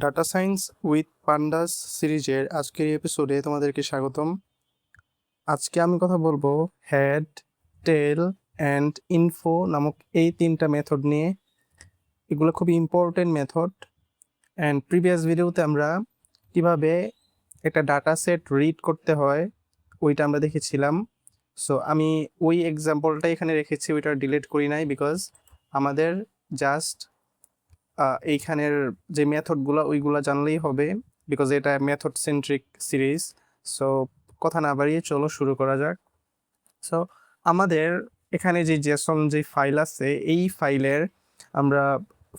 Data science with pandas সিরিজের আজকের এপিসোডে তোমাদেরকে স্বাগতম। আজকে আমি কথা বলবো হেড, টেল অ্যান্ড ইনফো নামক এই তিনটা মেথড নিয়ে। এগুলো খুবই ইম্পর্টেন্ট মেথড। অ্যান্ড প্রিভিয়াস ভিডিওতে আমরা কিভাবে একটা ডাটা সেট রিড করতে হয় ওইটা আমরা দেখেছিলাম। সো আমি ওই এক্সাম্পলটা এখানে রেখেছি, ওইটা ডিলিট করি নাই, বিকজ আমাদের জাস্ট এইখানের যে মেথডগুলো ওইগুলো জানলেই হবে, বিকজ এটা মেথড সেন্ট্রিক সিরিজ। সো কথা না বাড়িয়ে চলো শুরু করা যাক। সো আমাদের এখানে যে জেসন যে ফাইল আছে, এই ফাইলের আমরা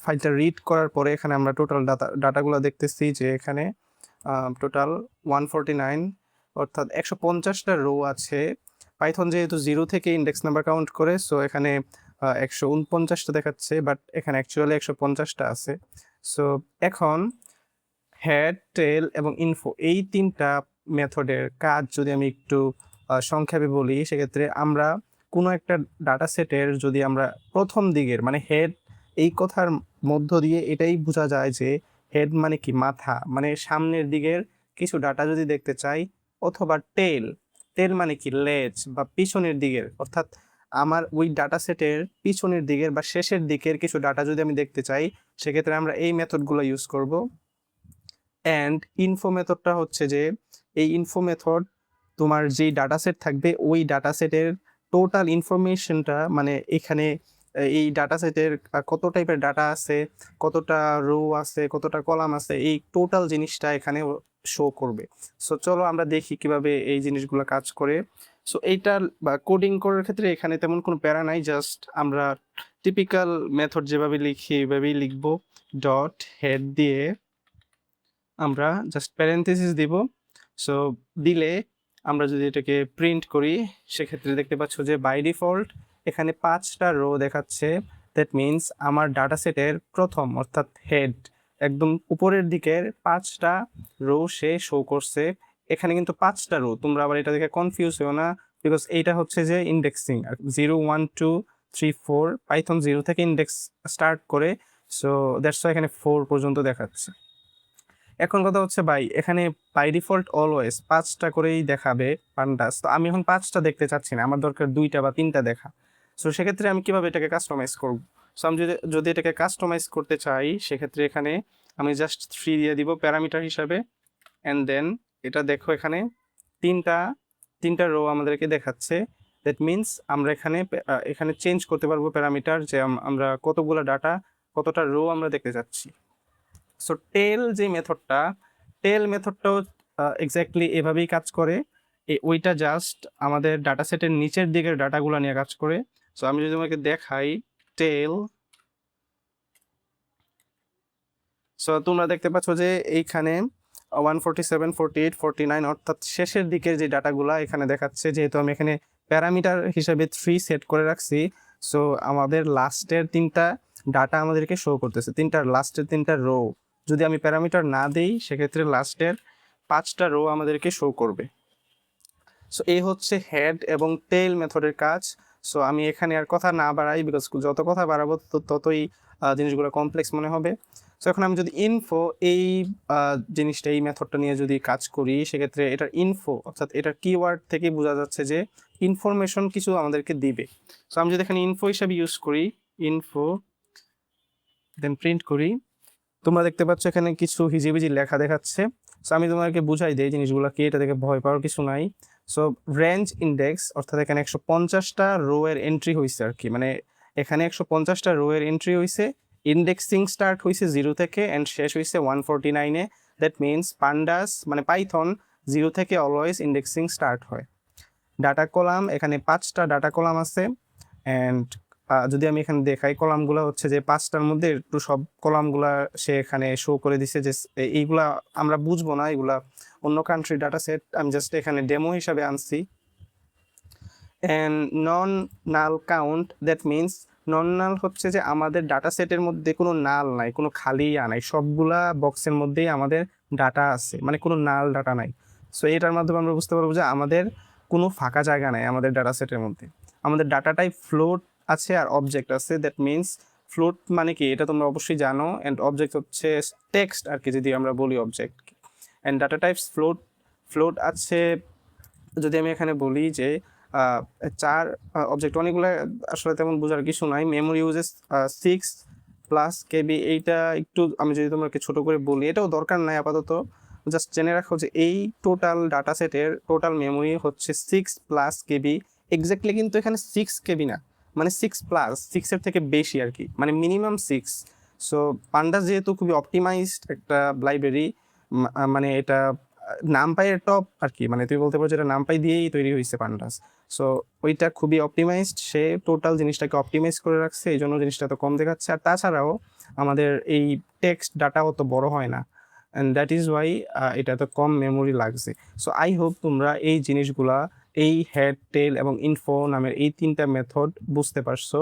ফাইলটা রিড করার পরে এখানে আমরা টোটাল ডাটাগুলো দেখতেছি যে এখানে টোটাল 149, অর্থাৎ 150টা রো আছে। পাইথন যেহেতু 0 থেকে ইন্ডেক্স নাম্বার কাউন্ট করে, সো এখানে 149টা দেখাচ্ছে, বাট এখানে অ্যাকচুয়ালি 150টা আছে। সো এখন হেড, টেল এবং ইনফো এই তিনটা মেথডের কাজ যদি আমি একটু সংক্ষেপে বলি, সেক্ষেত্রে আমরা কোনো একটা ডাটা সেটের যদি আমরা প্রথম দিকের মানে হেড, এই কথার মধ্য দিয়ে এটাই বোঝা যায় যে হেড মানে কি মাথা, মানে সামনের দিকের কিছু ডাটা যদি দেখতে চাই, অথবা টেল, টেল মানে কি লেজ বা পিছনের দিকের, অর্থাৎ আমার ওই ডাটা সেটের পিছনের দিকের বা শেষের দিকের কিছু ডাটা যদি আমি দেখতে চাই, সেক্ষেত্রে আমরা এই মেথডগুলো ইউজ করব। অ্যান্ড ইনফো মেথডটা হচ্ছে যে এই ইনফো মেথড তোমার যেই ডাটা সেট থাকবে ওই ডাটা সেটের টোটাল ইনফরমেশনটা, মানে এখানে এই ডাটা সেটের কত টাইপের ডাটা আছে, কতটা রো আছে, কতটা কলাম আছে, এই টোটাল জিনিসটা এখানে শো করবে। সো চলো আমরা দেখি কিভাবে এই জিনিসগুলো কাজ করে। সো এইটার বা কোডিং করার ক্ষেত্রে এখানে তেমন কোনো প্যারা নাই, জাস্ট আমরা টিপিক্যাল মেথড যেভাবে লিখি এইভাবেই লিখবো। ডট হেড দিয়ে আমরা জাস্ট প্যারেন্থেসিস দিব। সো দিলে আমরা যদি এটাকে প্রিন্ট করি, সেক্ষেত্রে দেখতে পাচ্ছ যে বাই ডিফল্ট এখানে 5টা রো দেখাচ্ছে। দ্যাট মিনস আমার ডাটা সেটের প্রথম, অর্থাৎ হেড একদম উপরের দিকের 5টা রো সে শো করছে। এখানে কিন্তু 5টা রো, তোমরা আবার এটা দেখে কনফিউজ হও না, বিকজ এইটা হচ্ছে যে ইন্ডেক্সিং 0 1 2 3 4, পাইথন 0 থেকে ইন্ডেক্স স্টার্ট করে। সো দ্যাটস ওয়াই এখানে 4 পর্যন্ত দেখাচ্ছে। এখন কথা হচ্ছে ভাই, এখানে বাই ডিফল্ট অলওয়েজ 5টা করেই দেখাবে পান্ডাস, তো আমি এখন 5টা দেখতে চাচ্ছি না, আমার দরকার 2টা বা 3টা দেখা। সো সেক্ষেত্রে আমি কিভাবে এটাকে কাস্টমাইজ করব? সো আমি যদি এটাকে কাস্টমাইজ করতে চাই, সেক্ষেত্রে এখানে আমি জাস্ট 3 দিয়ে দিব প্যারামিটার হিসাবে। অ্যান্ড দেন এটা দেখো এখানে তিনটা তিনটা রো আমাদেরকে দেখাচ্ছে। দ্যাট মিনস আমরা এখানে চেঞ্জ করতে পারবো প্যারামিটার, যে আমরা কতগুলো ডাটা, কতটা রো আমরা দেখতে চাচ্ছি। সো টেল মেথডটাও এক্স্যাক্টলি এভাবেই কাজ করে। ওইটা জাস্ট আমাদের ডাটা সেটের নিচের দিকের ডাটাগুলো নিয়ে কাজ করে। সো আমি যদি তোমাকে দেখাই টেল, সো তোমরা দেখতে পাচ্ছ যে এইখানে 147 48 49, অর্থাৎ শেষের দিকের যে ডাটাগুলো এখানে দেখাচ্ছে। যেহেতু আমি এখানে প্যারামিটার হিসাবে 3 সেট করে রাখছি, সো আমাদের লাস্টের 3টা ডাটা আমাদেরকে শো করতেছে, লাস্টের 3টা রো। যদি আমি প্যারামিটার না দিই, সেক্ষেত্রে লাস্টের 5টা রো আমাদেরকে শো করবে। সো এই হচ্ছে হেড এবং টেল মেথডের কাজ। সো আমি এখানে আর কথা না বাড়াই, বিকজ যত কথা বাড়াবো ততই জিনিসগুলো কমপ্লেক্স মনে হবে। সো এখন আমি যদি ইনফো এই জিনিসটা, এই মেথডটা নিয়ে যদি কাজ করি, সেক্ষেত্রে এটার ইনফো, অর্থাৎ এটার কিওয়ার্ড থেকে বোঝা যাচ্ছে যে ইনফরমেশন কিছু আমাদেরকে দিবে। সো আমি যদি এখানে ইনফো হিসাবে ইউজ করি, ইনফো দেন প্রিন্ট করি, তোমরা দেখতে পাচ্ছ এখানে কিছু হিজিবিজি লেখা দেখাচ্ছে। সো আমি তোমাকে বুঝাই দিই জিনিসগুলো কি, এটা দেখে ভয় পাওয়ার কিছু নাই। সো রেঞ্জ ইন্ডেক্স, অর্থাৎ এখানে 150টা রো এর এন্ট্রি হয়েছে আর কি, মানে এখানে 150টা রো এর এন্ট্রি হয়েছে। ইন্ডেক্সিং স্টার্ট হয়েছে 0 থেকে অ্যান্ড শেষ হয়েছে 149-এ। দ্যাট মিনস পান্ডাস মানে পাইথন 0 থেকে অলওয়েজ ইন্ডেক্সিং স্টার্ট হয়। ডাটা কলাম, এখানে 5টা ডাটা কলাম আছে। অ্যান্ড যদি আমি এখানে দেখাই, কলামগুলো হচ্ছে যে 5টার মধ্যে একটু সব কলামগুলা সে এখানে শো করে দিছে, যে এইগুলা আমরা বুঝবো না, এগুলা অন্য কান্ট্রি ডাটা সেট, আমি জাস্ট এখানে ডেমো হিসাবে আনছি। And non null count, that means non null হচ্ছে যে আমাদের ডাটা সেটের মধ্যে কোনো নাল নাই, কোনো খালি নাই, সবগুলা বক্সের মধ্যেই আমাদের ডাটা আছে, মানে কোনো নাল ডাটা নাই। সো এটার মাধ্যমে আমরা বুঝতে পারবো যে আমাদের কোনো ফাঁকা জায়গা নাই আমাদের ডাটা সেটের মধ্যে। আমাদের ডাটা টাইপ ফ্লোট আছে আর অবজেক্ট আছে। দ্যাট মিনস ফ্লোট মানে কি এটা তোমরা অবশ্যই জানো, অ্যান্ড অবজেক্ট হচ্ছে টেক্সট আর কি, যদি আমরা বলি object. And data types float, float আছে যদি আমি এখানে বলি যে চার অবজেক্ট, অনেকগুলো আসলে তেমন বোঝার কিছু নাই। মেমোরি ইউজেস 6+ KB, এইটা একটু আমি যদি তোমাকে ছোট করে বলি, এটাও দরকার নাই আপাতত, জাস্ট জেনে রাখো যে এই টোটাল ডাটা সেটের টোটাল মেমোরি হচ্ছে 6+ KB। এক্স্যাক্টলি কিন্তু এখানে 6KB না, মানে 6+6-এর থেকে বেশি আর কি, মানে মিনিমাম 6। সো পান্ডাস যেহেতু খুবই অপটিমাইজড একটা লাইব্রেরি, মানে এটা নামপাইয়ের টপ আর কি, মানে তুই বলতে পারো যেটা নামপাই দিয়েই তৈরি হয়েছে পান্ডাস। সো ওইটা খুবই অপটিমাইজড, সে টোটাল জিনিসটাকে অপটিমাইজ করে রাখছে, এই জন্য জিনিসটা তো কম দেখাচ্ছে। আর তাছাড়াও আমাদের এই টেক্সট ডাটাও তো বড় হয় না, অ্যান্ড দ্যাট ইজ ওয়াই এটা তো কম মেমোরি লাগছে। সো আই হোপ তোমরা এই জিনিসগুলা, এই হেড, টেল এবং ইনফো নামের এই তিনটা মেথড বুঝতে পারছো।